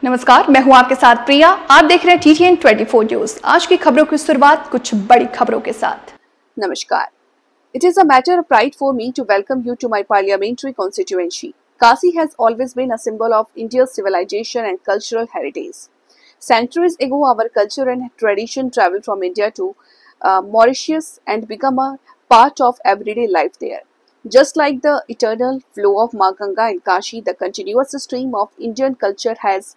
नमस्कार, मैं हूं आपके साथ प्रिया। आप देख रहे हैं TTN 24 न्यूज। आज की खबरों की शुरुआत कुछ बड़ी खबरों के साथ। नमस्कार। It is a matter of pride for me to welcome you to my parliamentary constituency. Kashi has always been a symbol of India's civilization and cultural heritage. Centuries ago, our culture and tradition traveled from India to Mauritius and become a part of everyday life there. Just like the eternal flow of Ma Ganga in Kashi, the continuous stream of Indian culture has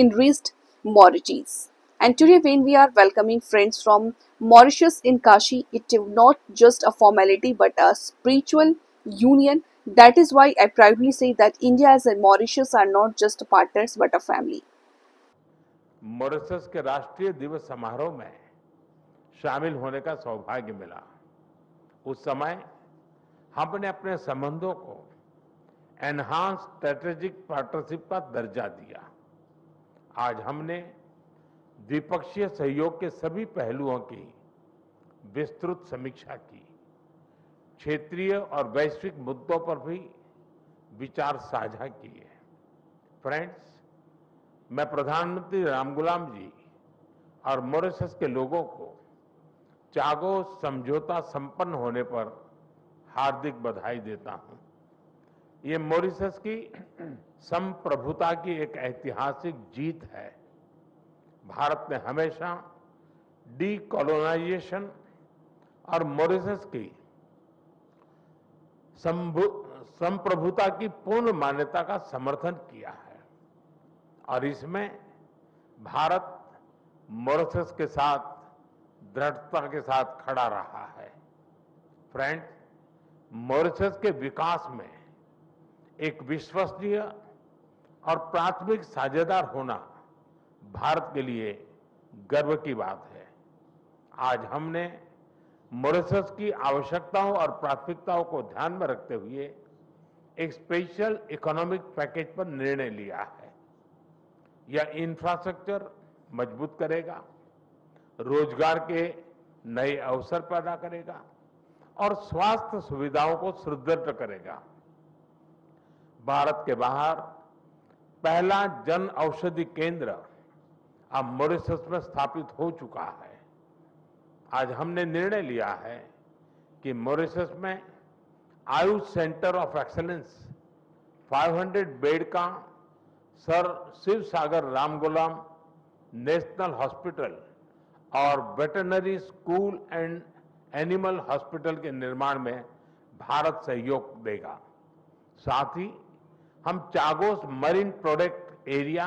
enriched Mauritius. And today, when we are welcoming friends from Mauritius in Kashi, it is not just a formality but a spiritual union. That is why I proudly say that India and Mauritius are not just partners but a family. Mauritius के राष्ट्रीय दिवस समारोह में शामिल होने का सौभाग्य मिला। उस समय हमने अपने संबंधों को एनहांस स्ट्रेटेजिक पार्टनरशिप का दर्जा दिया। आज हमने द्विपक्षीय सहयोग के सभी पहलुओं की विस्तृत समीक्षा की। क्षेत्रीय और वैश्विक मुद्दों पर भी विचार साझा किए। फ्रेंड्स, मैं प्रधानमंत्री रामगुलाम जी और मॉरिशस के लोगों को चागोस समझौता संपन्न होने पर हार्दिक बधाई देता हूं। ये मॉरिशस की संप्रभुता की एक ऐतिहासिक जीत है। भारत ने हमेशा डीकोलोनाइजेशन और मॉरिशस की संप्रभुता की पूर्ण मान्यता का समर्थन किया है और इसमें भारत मॉरिशस के साथ दृढ़ता के साथ खड़ा रहा है। फ्रेंड्स, मॉरिशस के विकास में एक विश्वसनीय और प्राथमिक साझेदार होना भारत के लिए गर्व की बात है। आज हमने मॉरिशस की आवश्यकताओं और प्राथमिकताओं को ध्यान में रखते हुए एक स्पेशल इकोनॉमिक पैकेज पर निर्णय लिया है। यह इंफ्रास्ट्रक्चर मजबूत करेगा, रोजगार के नए अवसर पैदा करेगा और स्वास्थ्य सुविधाओं को सुदृढ़ करेगा। भारत के बाहर पहला जन औषधि केंद्र अब मॉरिशस में स्थापित हो चुका है। आज हमने निर्णय लिया है कि मॉरिशस में Ayush centre of excellence 500 bed का सर शिव सागर रामगुलाम नेशनल हॉस्पिटल और veterinary school and animal hospital के निर्माण में भारत सहयोग देगा। साथ ही हम Chagos marine protect area,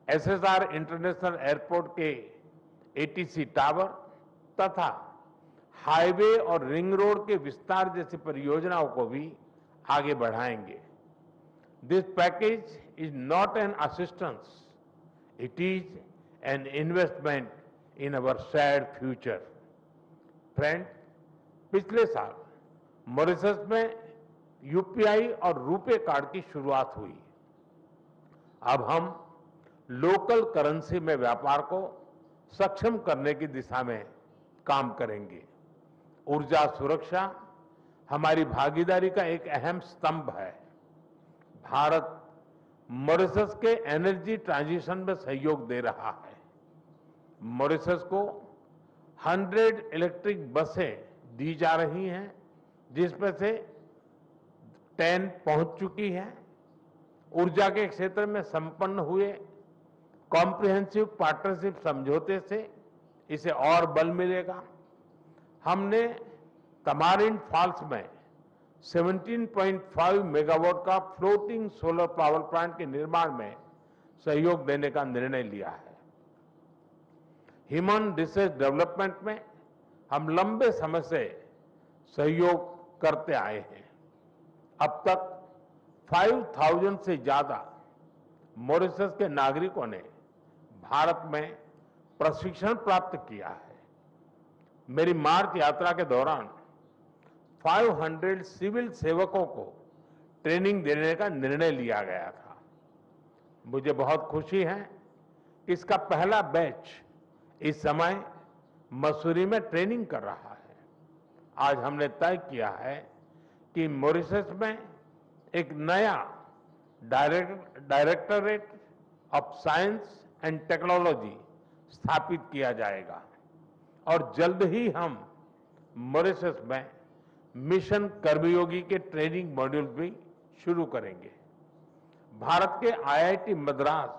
SSR international airport के ATC टावर तथा हाईवे और रिंग रोड के विस्तार जैसी परियोजनाओं को भी आगे बढ़ाएंगे। This package is not an assistance, it is an investment in our shared future. Friends, पिछले साल मॉरिशस में UPI और रुपे कार्ड की शुरुआत हुई। अब हम लोकल करेंसी में व्यापार को सक्षम करने की दिशा में काम करेंगे। ऊर्जा सुरक्षा हमारी भागीदारी का एक अहम स्तंभ है। भारत मॉरिशस के एनर्जी ट्रांजिशन में सहयोग दे रहा है। मॉरिशस को 100 इलेक्ट्रिक बसें दी जा रही हैं, जिसमें से 10 पहुंच चुकी हैं। ऊर्जा के क्षेत्र में संपन्न हुए कॉम्प्रिहेंसिव पार्टनरशिप समझौते से इसे और बल मिलेगा। हमने तमारिंड फॉल्स में 17.5 मेगावाट का फ्लोटिंग सोलर पावर प्लांट के निर्माण में सहयोग देने का निर्णय लिया है। ह्यूमन रिसोर्स डेवलपमेंट में हम लंबे समय से सहयोग करते आए हैं। अब तक 5000 से ज्यादा मॉरिशस के नागरिकों ने भारत में प्रशिक्षण प्राप्त किया है। मेरी मार्च यात्रा के दौरान 500 सिविल सेवकों को ट्रेनिंग देने का निर्णय लिया गया था। मुझे बहुत खुशी है कि इसका पहला बैच इस समय मसूरी में ट्रेनिंग कर रहा है। आज हमने तय किया है कि मॉरिशस में एक नया directorate of science and technology स्थापित किया जाएगा और जल्द ही हम मॉरिशस में मिशन कर्मयोगी के ट्रेनिंग मॉड्यूल भी शुरू करेंगे। भारत के आईआईटी मद्रास